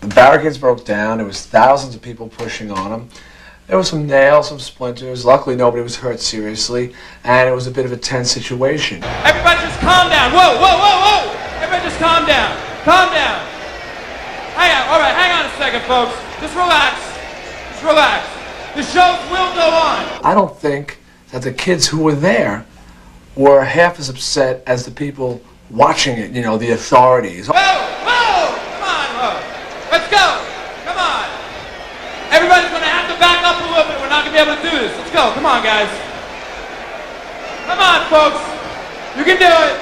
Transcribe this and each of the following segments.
The barricades broke down. There was thousands of people pushing on them. There was some nails, some splinters. Luckily, nobody was hurt seriously, and it was a bit of a tense situation. Everybody just calm down. Whoa, whoa, whoa, whoa! Everybody just calm down. Calm down. Hang on. All right, hang on a second, folks. Just relax. Just relax. The show will go on. I don't think that the kids who were there were half as upset as the people watching it, you know, the authorities. Whoa, whoa! Come on, whoa. Let's go. Come on. Everybody's going to have to back up a little bit. We're not going to be able to do this. Let's go. Come on, guys. Come on, folks. You can do it.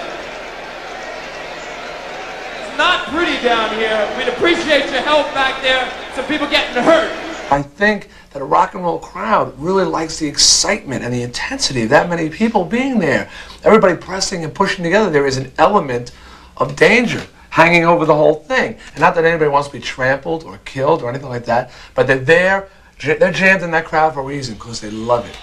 It's not pretty down here. We'd appreciate your help back there. Some people getting hurt. I think that a rock and roll crowd really likes the excitement and the intensity of that many people being there. Everybody pressing and pushing together. There is an element of danger hanging over the whole thing. And not that anybody wants to be trampled or killed or anything like that, but they're jammed in that crowd for a reason, because they love it.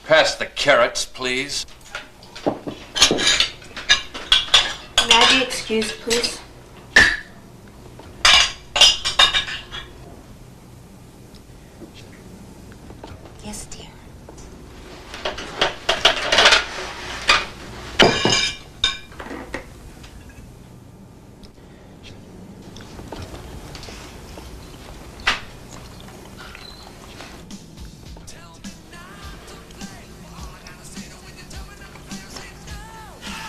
Pass the carrots, please. May I be excused, please? Yes, dear.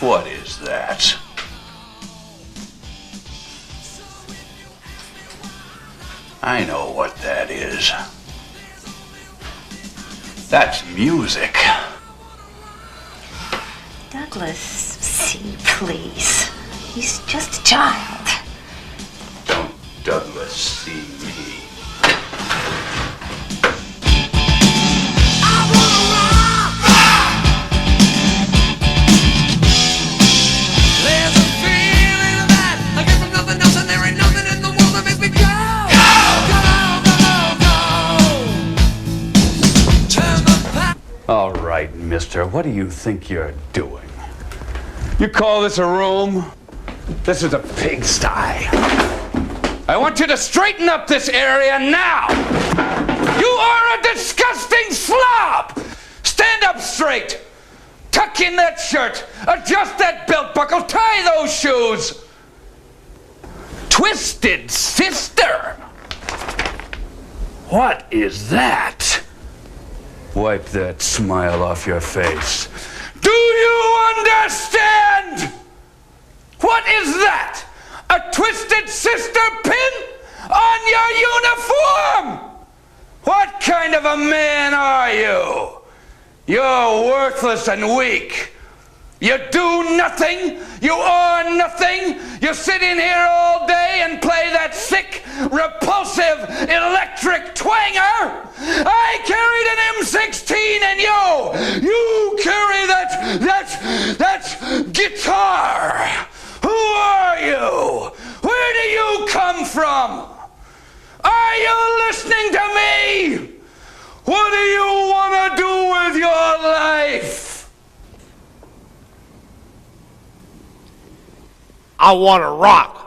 What is that? I know what that is. That's music. Douglas, see, please. He's just a child. Don't Douglas see me. All right, mister, what do you think you're doing? You call this a room? This is a pigsty. I want you to straighten up this area now. You are a disgusting slob. Stand up straight. Tuck in that shirt. Adjust that belt buckle. Tie those shoes. Twisted sister. What is that? Wipe that smile off your face. Do you understand? What is that? A twisted sister pin on your uniform? What kind of a man are you? You're worthless and weak. You do nothing. You are nothing. You sit in here all day and play that sick, repulsive, electric twanger. I carried an M16 and you carry that guitar. Who are you? Where do you come from? Are you listening to me? What do you want to do with your life? I want to rock.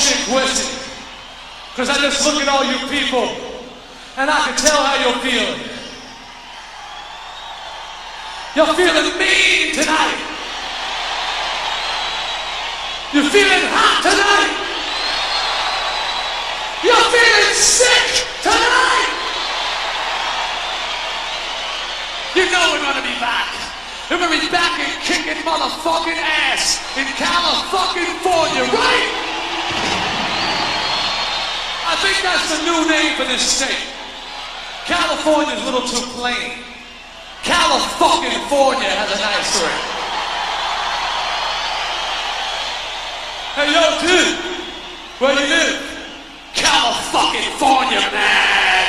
shit twisted. Cause I just look at all you people and I can tell how you're feeling. You're feeling mean tonight. You're feeling hot tonight. You're feeling sick tonight. You know we're gonna be back. We're gonna be back and kicking motherfucking ass in California, right? I think that's the new name for this state. California's a little too plain. California has a nice ring. Hey, yo, dude, where you live? California, man.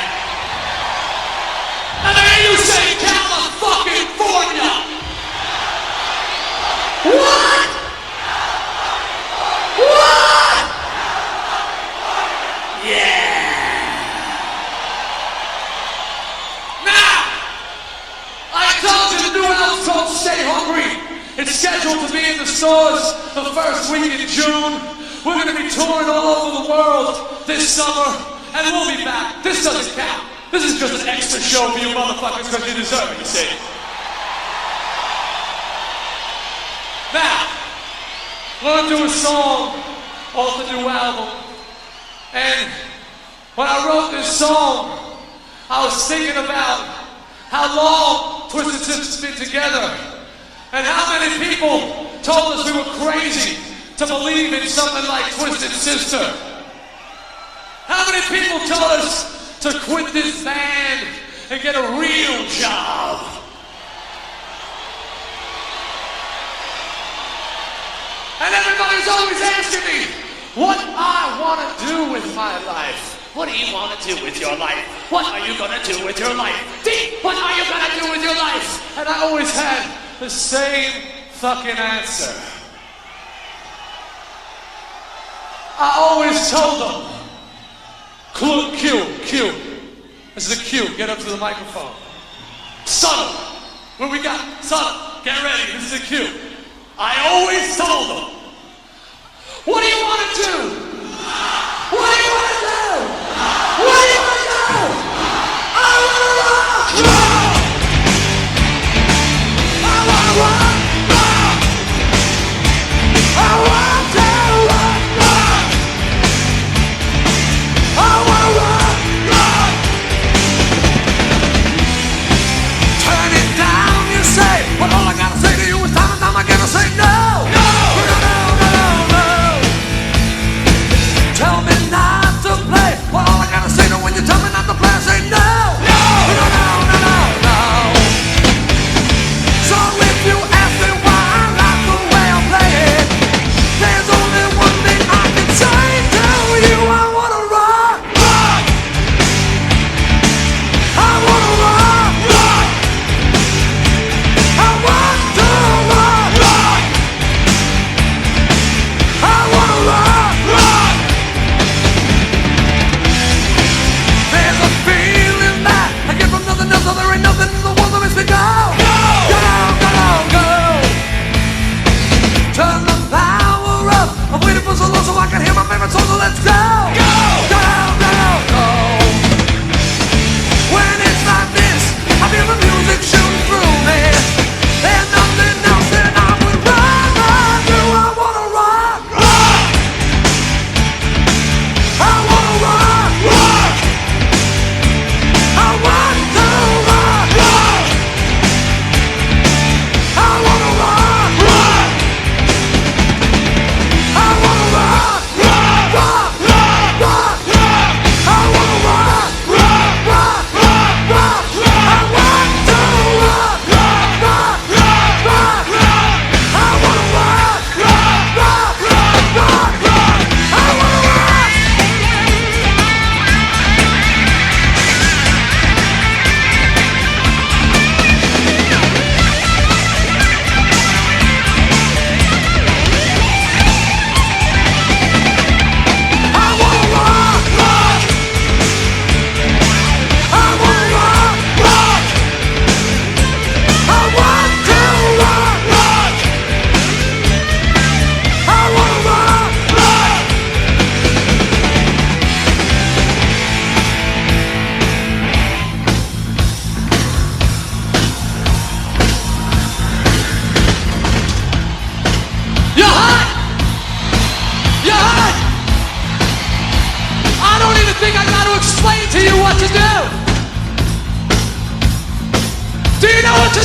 And then you say California. What? What? Yeah. Now, I told you the new album's called Stay Hungry. It's scheduled to be in the stores the first week in June. We're going to be touring all over the world this summer, and we'll be back. This doesn't count. This is just an extra show for you motherfuckers because you deserve it, you see. Now, we're going to do a song off the new album. And when I wrote this song, I was thinking about how long Twisted Sister's been together and how many people told us we were crazy to believe in something like Twisted Sister. How many people told us to quit this band and get a real job? And everybody's always asking me what I want to do with my life. What do you want to do with your life? What are you going to do with your life? D, what are you going to do with your life? And I always had the same fucking answer. I always told them, Q. This is a Q. Get up to the microphone. Subtle. What we got? Subtle. Get ready. This is a Q. I always told them, what do you want to do? What do you want to do? What do you want to do? I want to rock! I want to rock! I want to rock! I want to rock! Turn it down, you say. But all I gotta say to you is time and time again I say no! No! No! No! No! No! Tell me not to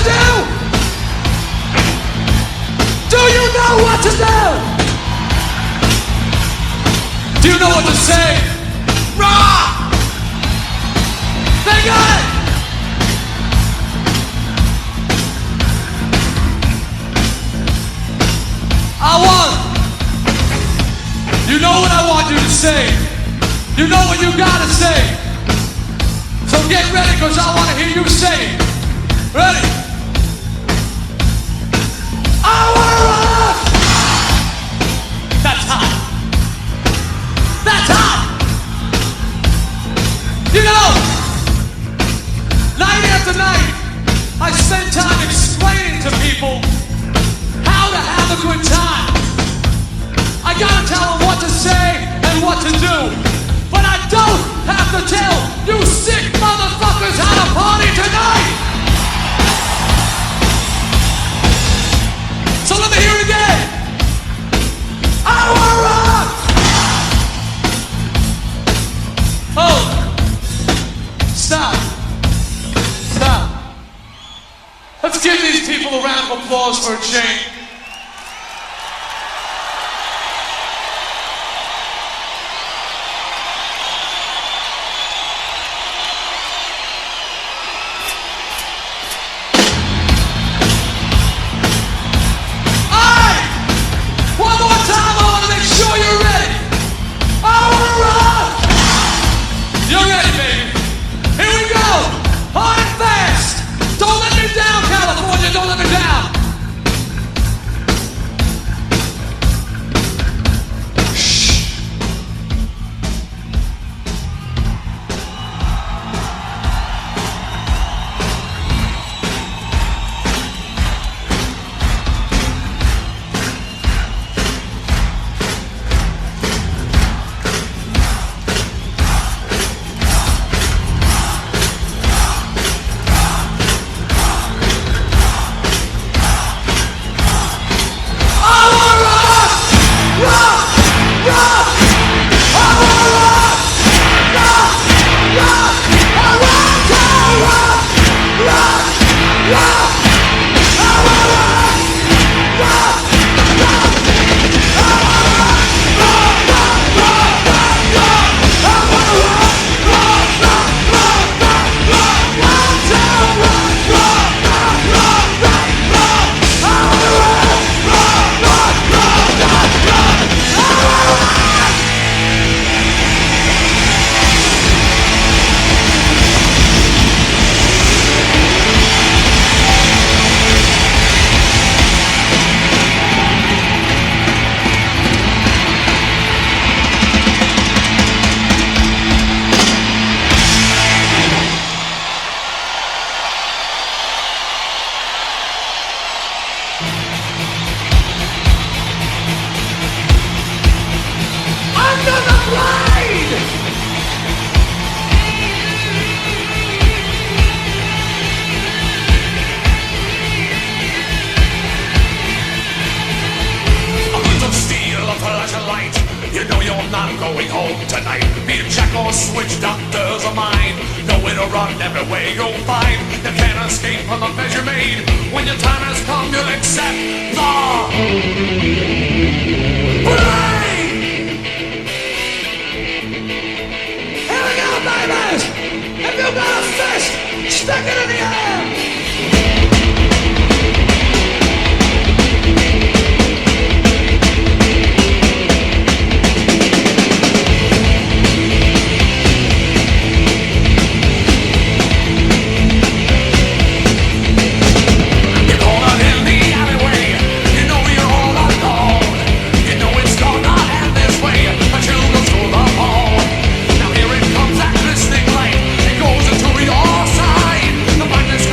do? Do you know what to do? Do you know what to say? Raw! They got it! You know what I want you to say. You know what you gotta say. So get ready, cause I wanna hear you say it. Ready? I wanna rock! That's hot. That's hot! You know, night after night, I spend time explaining to people how to have a good time. I gotta tell them what to say and what to do. But I don't have to tell you sick motherfuckers how to party tonight! So let me hear it again! I wanna rock! Oh! Stop! Stop! Let's give these people a round of applause for a change. You're ready, baby. Here we go. Hard and fast. Don't let me down, California. Don't let me down. Going home tonight. Me and Jack or switch doctors of mine. Nowhere to run, everywhere you'll find. You can't escape from the bed you made. When your time has come, you'll accept the blame. Here we go, babies! If you got a fist, stick it in the air! This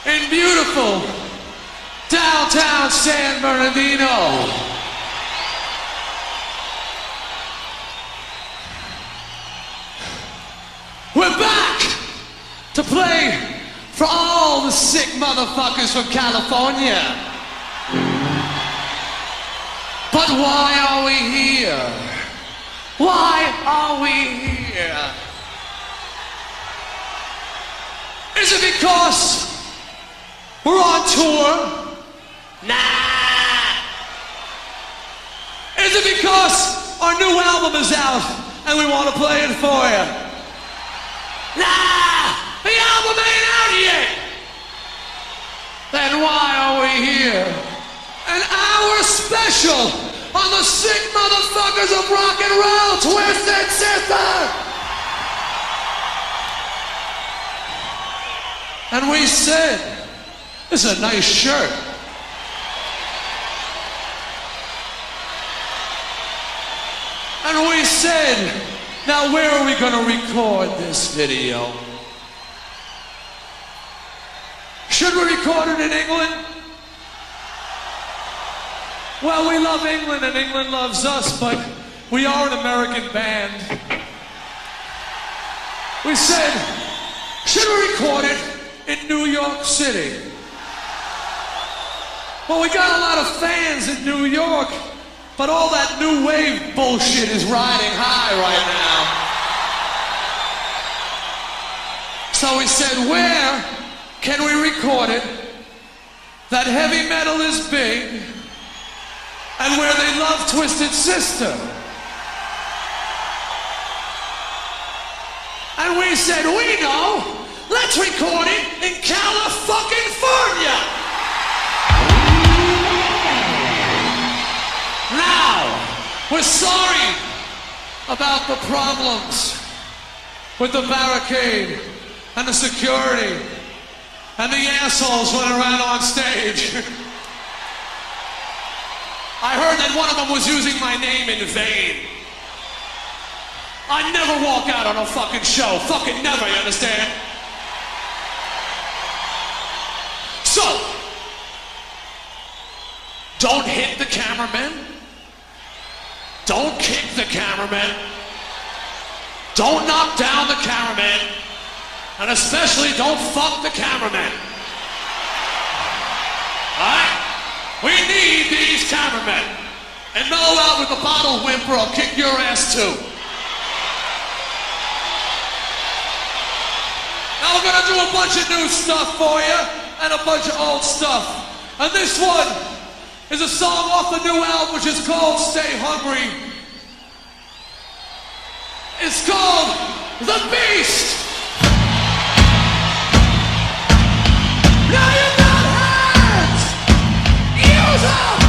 in beautiful downtown San Bernardino. We're back to play for all the sick motherfuckers from California. But why are we here? Why are we here? Is it because we're on tour? Nah. Is it because our new album is out and we want to play it for you? Nah! The album ain't out yet! Then why are we here? An hour special on the sick motherfuckers of rock and roll, Twisted Sister! And we said, this is a nice shirt. And we said, now where are we gonna record this video? Should we record it in England? Well, we love England and England loves us, but we are an American band. We said, should we record it in New York City? Well, we got a lot of fans in New York, but all that new wave bullshit is riding high right now. So we said, where can we record it that heavy metal is big and where they love Twisted Sister? And we said, we know, let's record it in California. Now, we're sorry about the problems with the barricade and the security and the assholes running around on stage. I heard that one of them was using my name in vain. I never walk out on a fucking show. Fucking never, you understand? So, don't hit the cameraman. Don't kick the cameraman. Don't knock down the cameraman. And especially don't fuck the cameraman. Alright? We need these cameramen. And mellow out with the bottle whimper or I'll kick your ass too. Now we're gonna do a bunch of new stuff for you and a bunch of old stuff. And this one is a song off the new album which is called Stay Hungry. It's called The Beast. Now you got hands! Use them!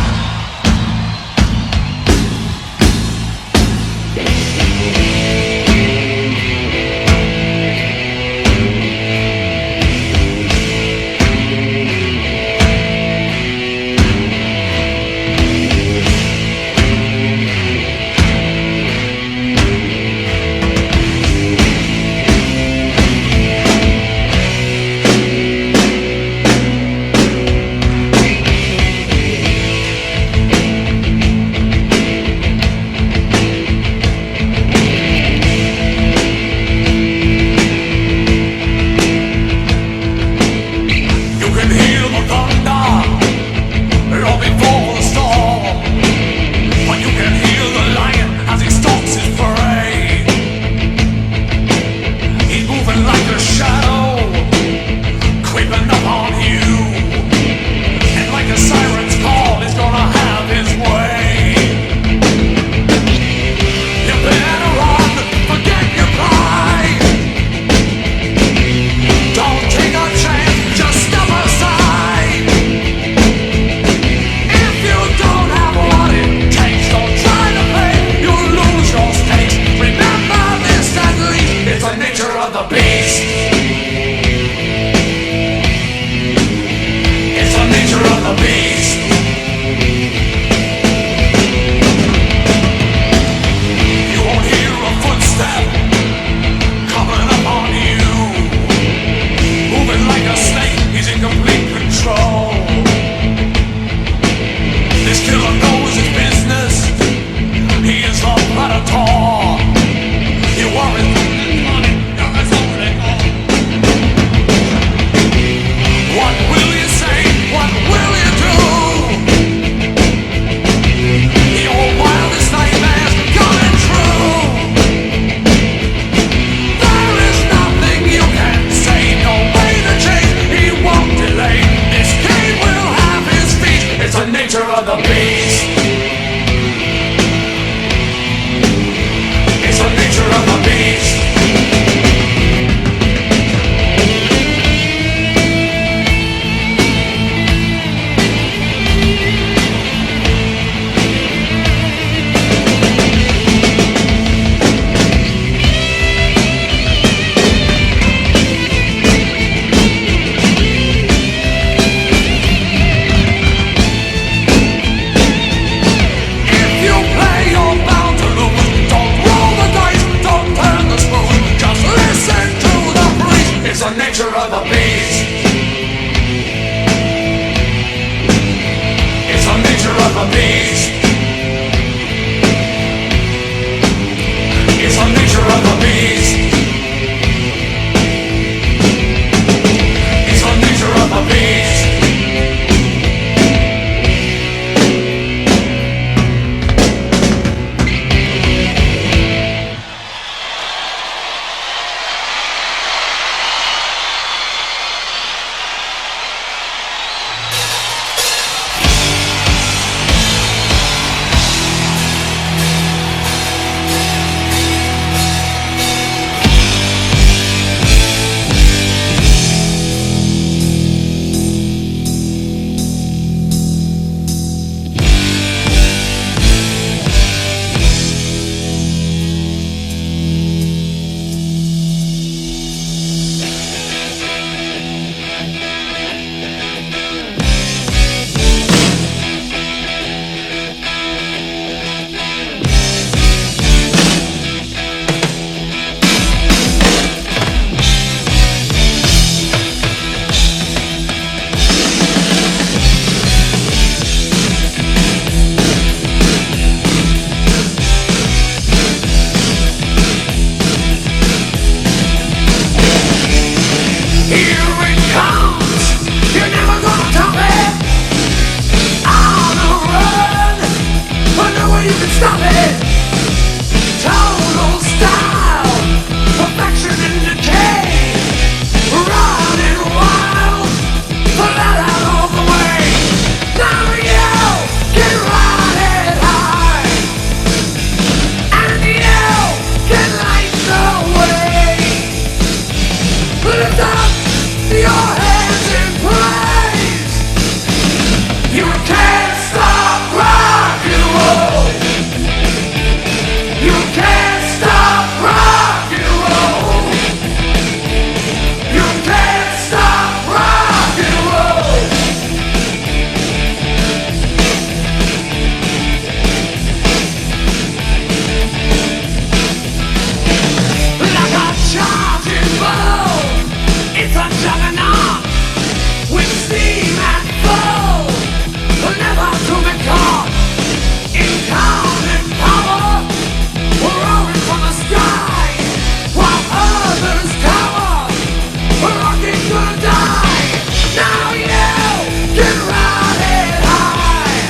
can ride it high,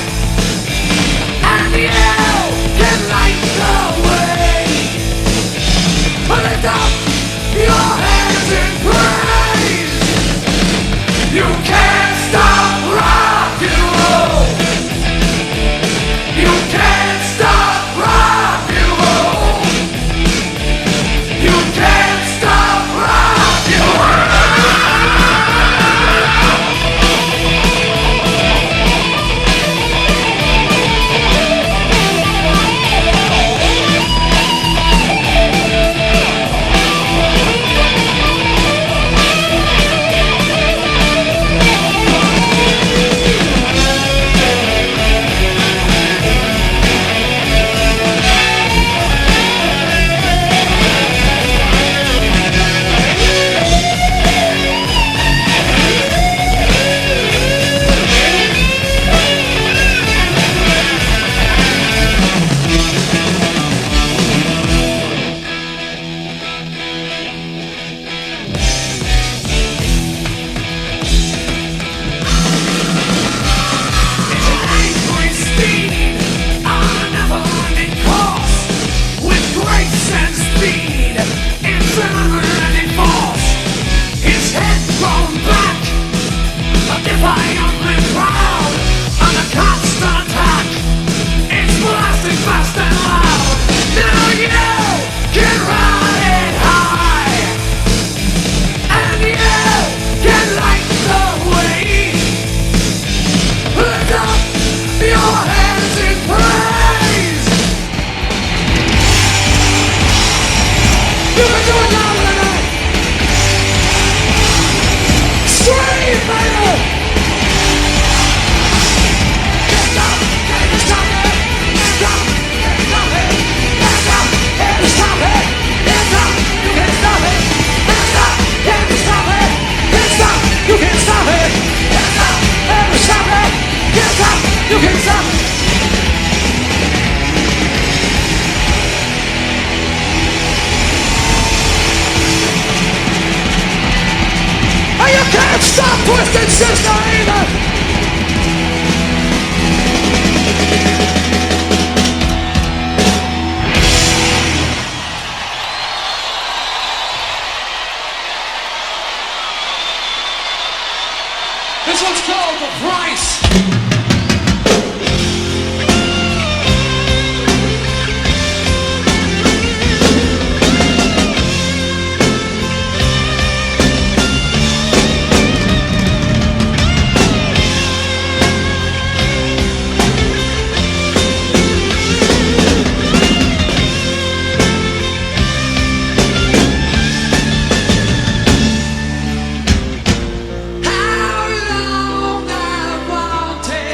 and you can light the way. Lift up your hands in praise. You can't stop rock and roll. You can't stop rock and roll. You can't stop rock and roll. Stop twisted sister either. This one's called The Price. How long I wanted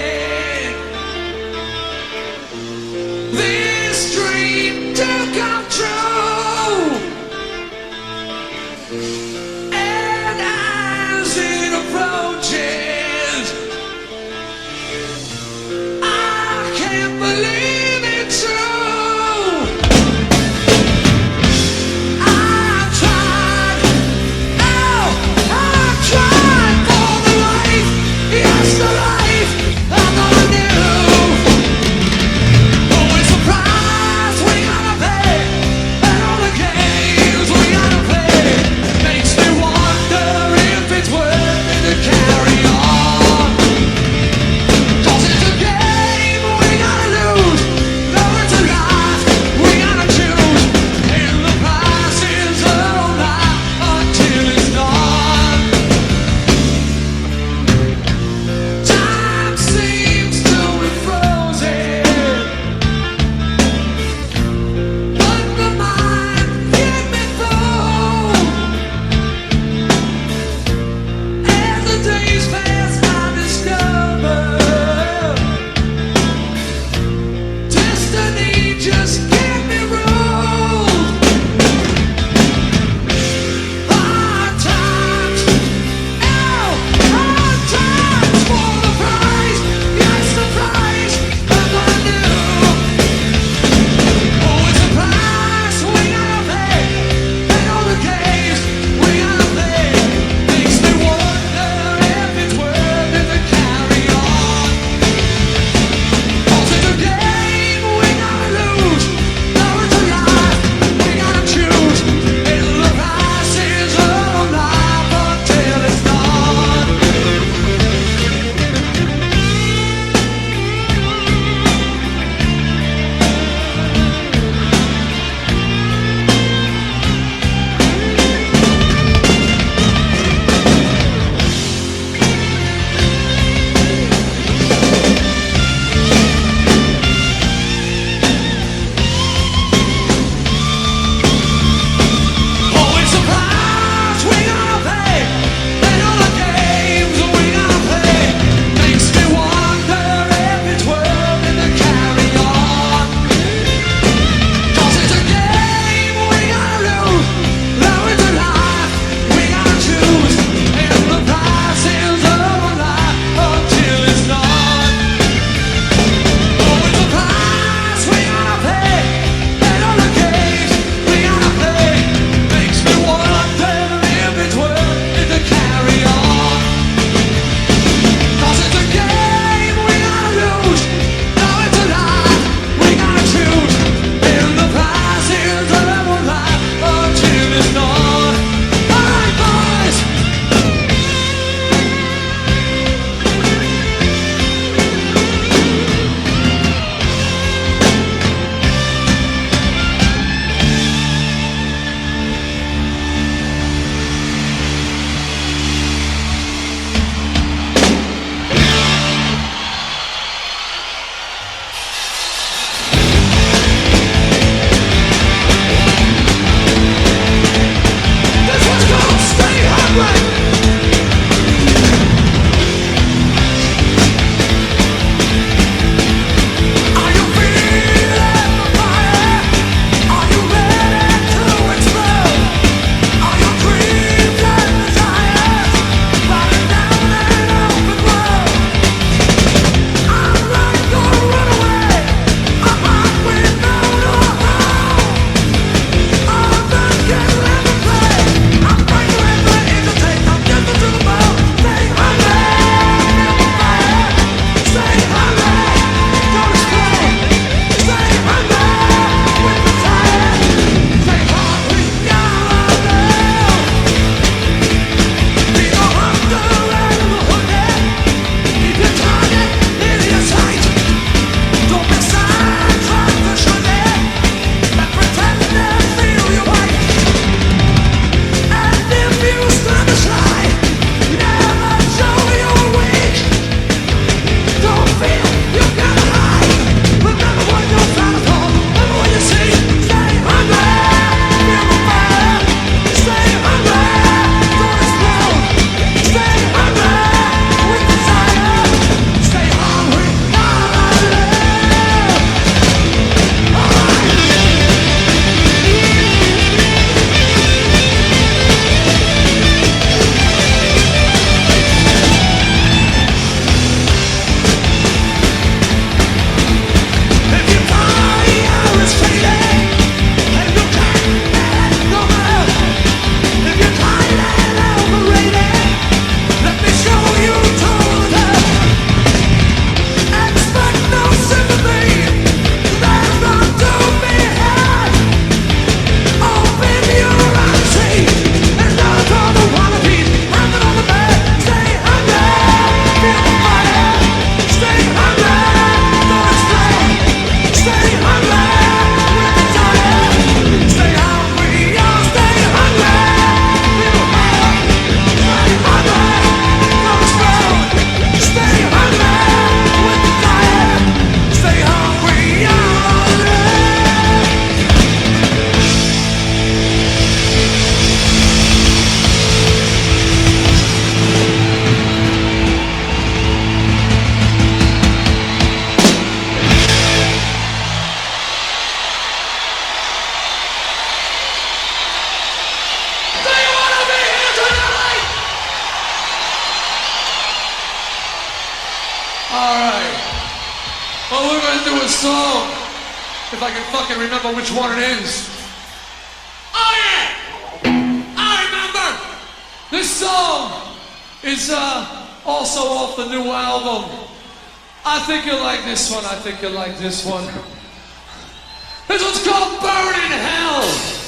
Alright. Well, we're gonna do a song. If I can fucking remember which one it is. Oh yeah! I remember! This song is also off the new album. I think you'll like this one. I think you'll like this one. This one's called Burn in Hell.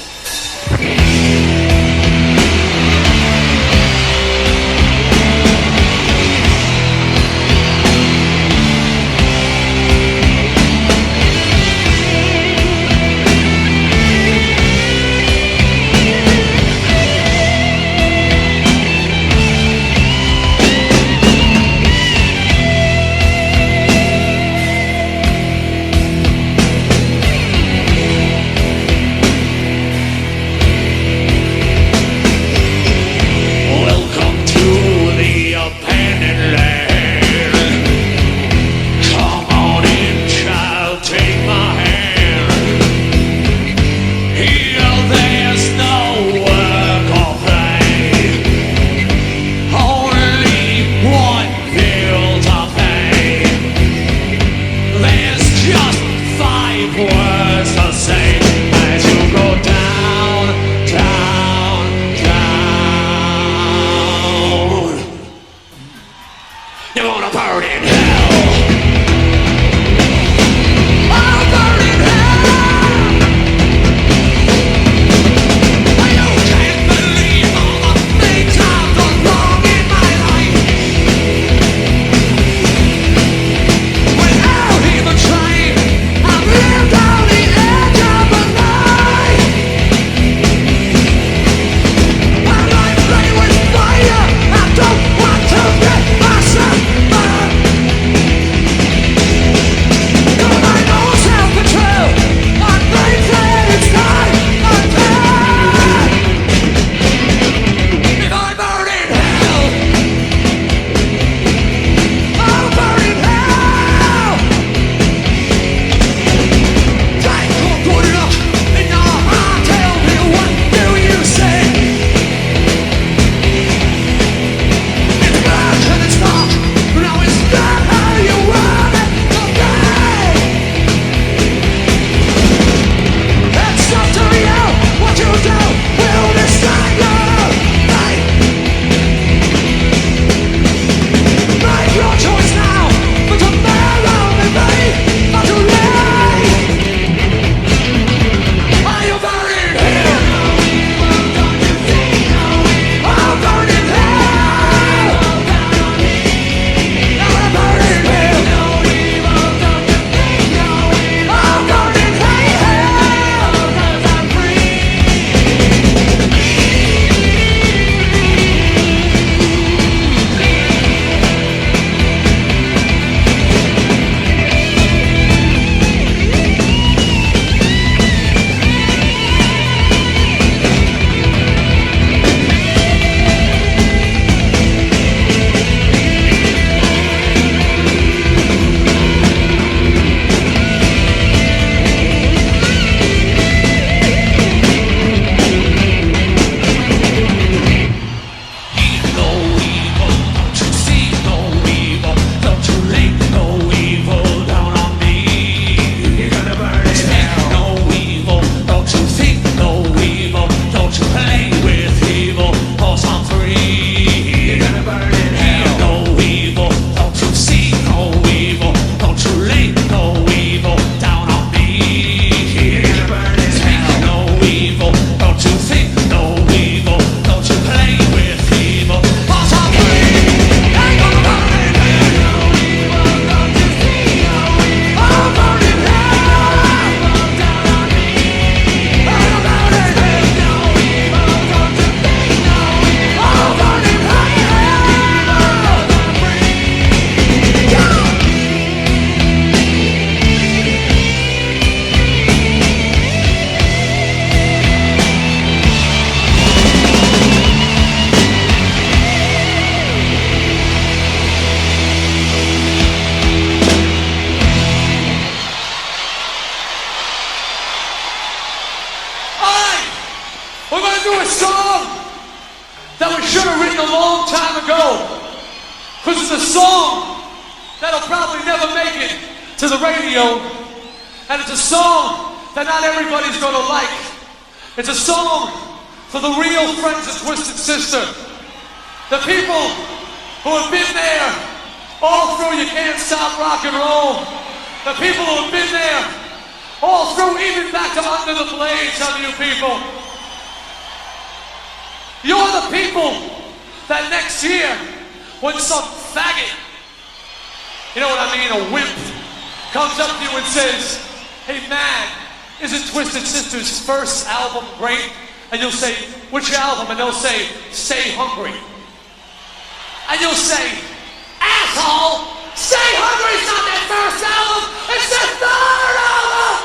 that we should have written a long time ago. Because it's a song that'll probably never make it to the radio. And it's a song that not everybody's gonna like. It's a song for the real friends of Twisted Sister. The people who have been there all through You Can't Stop Rock and Roll. The people who have been there all through, even back to Under the Blade, some of you people. You're the people that next year, when some faggot, you know what I mean, a wimp, comes up to you and says, hey man, isn't Twisted Sister's first album great? And you'll say, which album? And they'll say, Stay Hungry. And you'll say, asshole, Stay Hungry's not their first album, it's their third album!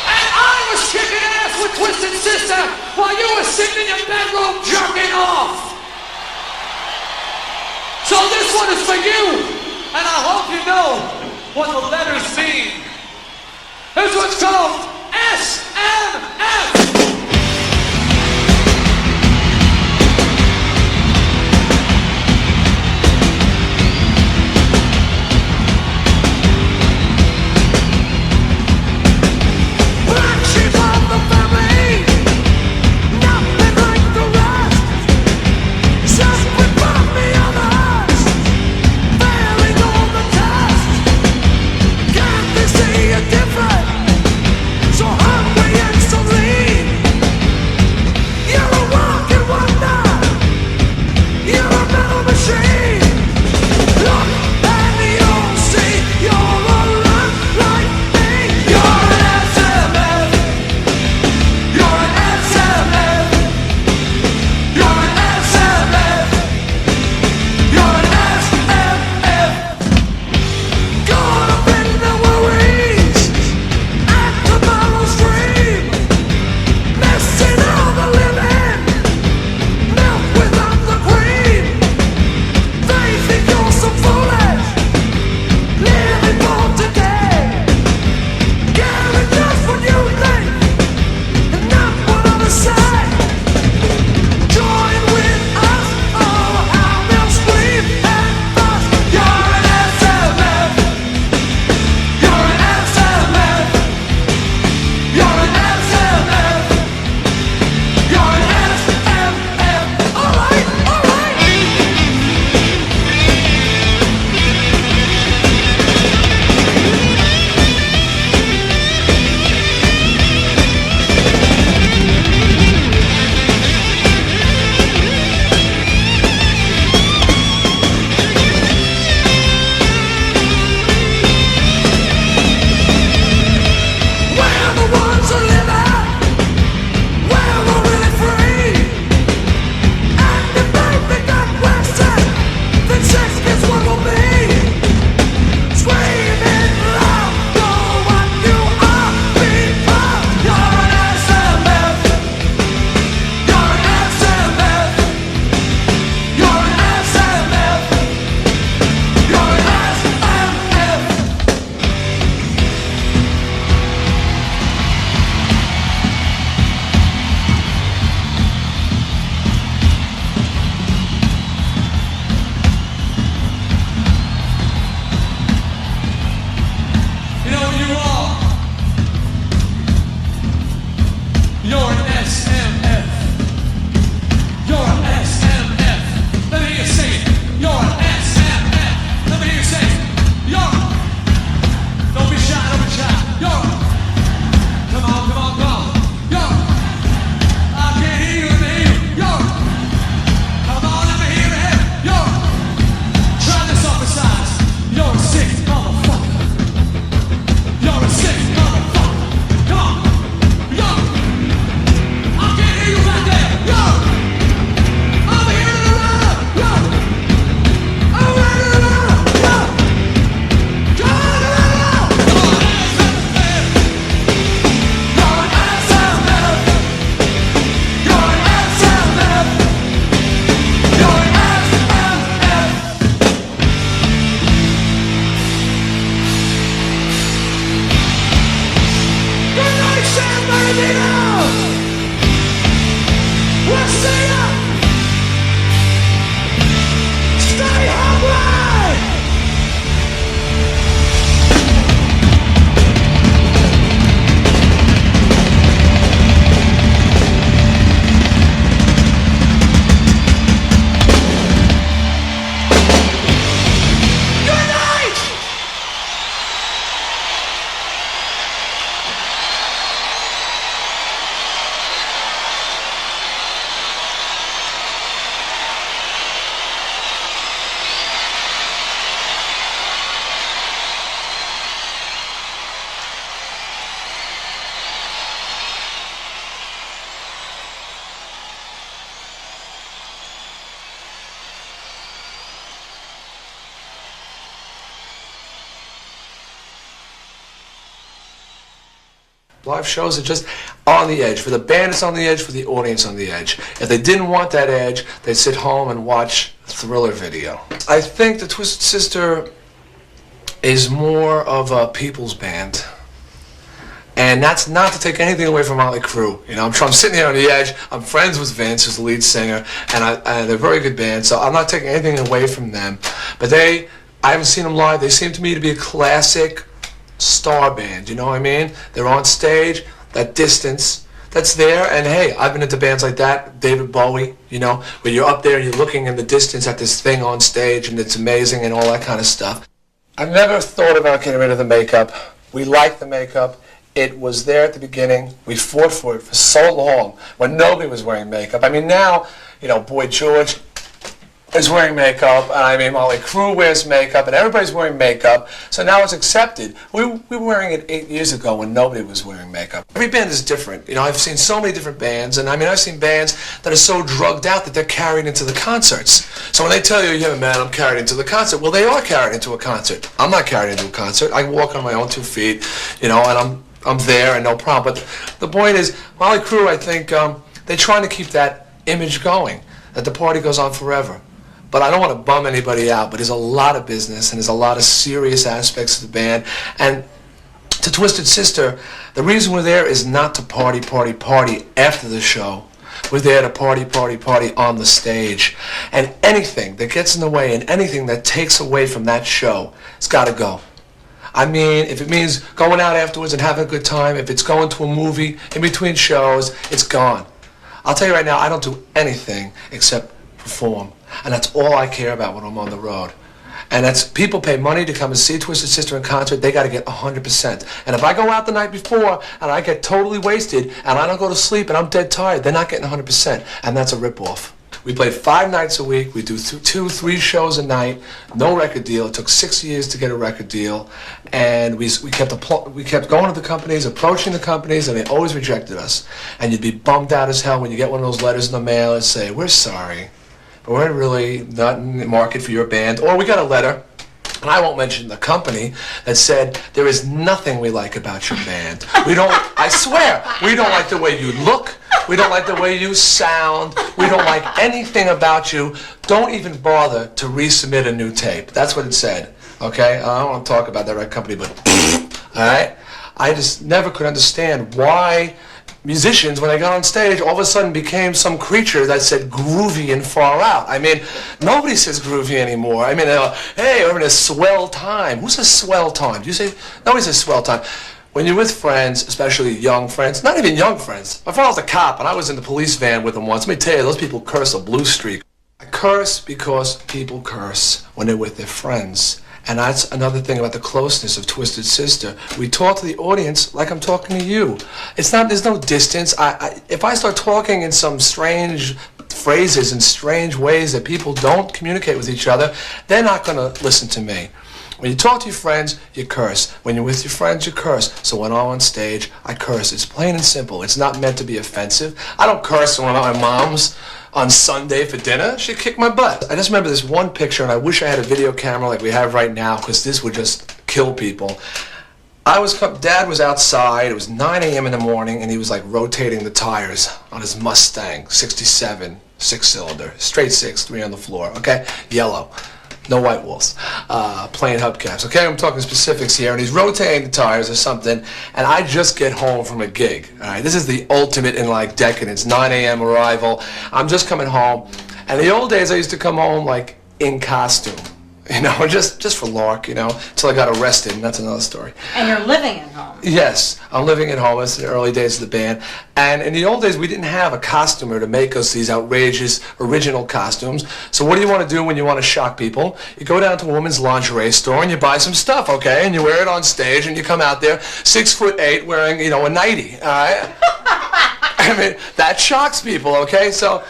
And I was kicking ass with Twisted Sister while you were sitting in your bedroom jerking off. So this one is for you, and I hope you know what the letters mean. This one's called SMF. So hungry and so Live shows are just on the edge. For the band, it's on the edge. For the audience, on the edge. If they didn't want that edge, they'd sit home and watch a Thriller video. I think the Twisted Sister is more of a people's band. And that's not to take anything away from Motley Crue. You know, I'm sitting here on the edge. I'm friends with Vince, who's the lead singer, and they're a very good band, so I'm not taking anything away from them. But I haven't seen them live. They seem to me to be a classic star band, you know what I mean? They're on stage, that distance, that's there, and hey, I've been into bands like that, David Bowie, you know, where you're up there and you're looking in the distance at this thing on stage and it's amazing and all that kind of stuff. I've never thought about getting rid of the makeup. We like the makeup. It was there at the beginning. We fought for it for so long when nobody was wearing makeup. I mean, now, you know, Boy George is wearing makeup, and I mean, Motley Crue wears makeup, and everybody's wearing makeup, so now it's accepted. We were wearing it 8 years ago when nobody was wearing makeup. Every band is different. You know, I've seen so many different bands, and I mean, I've seen bands that are so drugged out that they're carried into the concerts. So when they tell you, yeah, man, I'm carried into the concert, well, they are carried into a concert. I'm not carried into a concert. I walk on my own 2 feet, you know, and I'm there and no problem. But the point is, Motley Crue, I think, they're trying to keep that image going, that the party goes on forever. But I don't want to bum anybody out, but there's a lot of business and there's a lot of serious aspects of the band. And to Twisted Sister, the reason we're there is not to party after the show. We're there to party on the stage. And anything that gets in the way and anything that takes away from that show, it's got to go. I mean, if it means going out afterwards and having a good time, if it's going to a movie in between shows, it's gone. I'll tell you right now, I don't do anything except perform. And that's all I care about when I'm on the road. And that's, people pay money to come and see Twisted Sister in concert, they got to get 100%. And if I go out the night before and I get totally wasted and I don't go to sleep and I'm dead tired, they're not getting 100%. And that's a ripoff. We played 5 nights a week. We do 2, 3 shows a night. No record deal. It took 6 years to get a record deal, and we kept going to the companies, approaching the companies, and they always rejected us. And you'd be bummed out as hell when you get one of those letters in the mail and say, "We're sorry, but we're really not in the market for your band." Or we got a letter, and I won't mention the company, that said, "There is nothing we like about your band. We don't. I swear, we don't like the way you look. We don't like the way you sound. We don't like anything about you. Don't even bother to resubmit a new tape." That's what it said. Okay? I don't want to talk about that record company, but all right? I just never could understand why musicians, when they got on stage, all of a sudden became some creature that said groovy and far out. I mean, nobody says groovy anymore. I mean, hey, we're having a swell time. Who says swell time? Do you say? Nobody says swell time. When you're with friends, especially young friends, not even young friends. My father was a cop, and I was in the police van with him once. Let me tell you, those people curse a blue streak. I curse because people curse when they're with their friends. And that's another thing about the closeness of Twisted Sister. We talk to the audience like I'm talking to you. It's not, there's no distance. If I start talking in some strange phrases and strange ways that people don't communicate with each other, they're not going to listen to me. When you talk to your friends, you curse. When you're with your friends, you curse. So when I'm on stage, I curse. It's plain and simple. It's not meant to be offensive. I don't curse when I'm at my mom's on Sunday for dinner. She kicked my butt. I just remember this one picture, and I wish I had a video camera like we have right now, because this would just kill people. Dad was outside. It was 9 a.m. in the morning, and he was like rotating the tires on his Mustang, 67, 6-cylinder, straight 6, 3 on the floor, okay? Yellow. No white walls, plain hubcaps. Okay, I'm talking specifics here, and he's rotating the tires or something, and I just get home from a gig. All right, this is the ultimate in like decadence. 9 a.m. arrival. I'm just coming home, and in the old days I used to come home like in costume, you know, just for lark, you know, until I got arrested, and that's another story. And you're living at home. Yes, I'm living at home. It's the early days of the band. And in the old days, we didn't have a costumer to make us these outrageous original costumes. So what do you want to do when you want to shock people? You go down to a woman's lingerie store and you buy some stuff, okay? And you wear it on stage and you come out there 6'8" wearing, you know, a nightie, all right? I mean, that shocks people, okay? So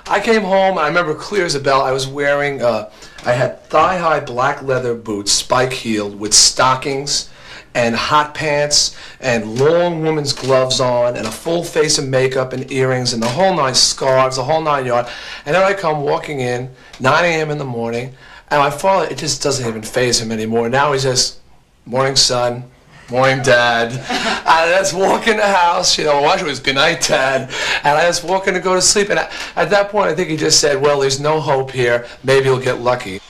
I came home, and I remember clear as a bell, I was wearing, I had thigh-high black leather boots, spike-heeled, with stockings and hot pants and long woman's gloves on and a full face of makeup and earrings and the whole 9 scarves, the whole 9 yards. And then I come walking in, 9 a.m. in the morning, and my father, it just doesn't even faze him anymore. Now he's just, "Morning, son. Morning, Dad. And I just walk in the house, you know, watch it was good night, Dad. And I just walk in to go to sleep. And at that point, I think he just said, well, there's no hope here. Maybe he'll get lucky.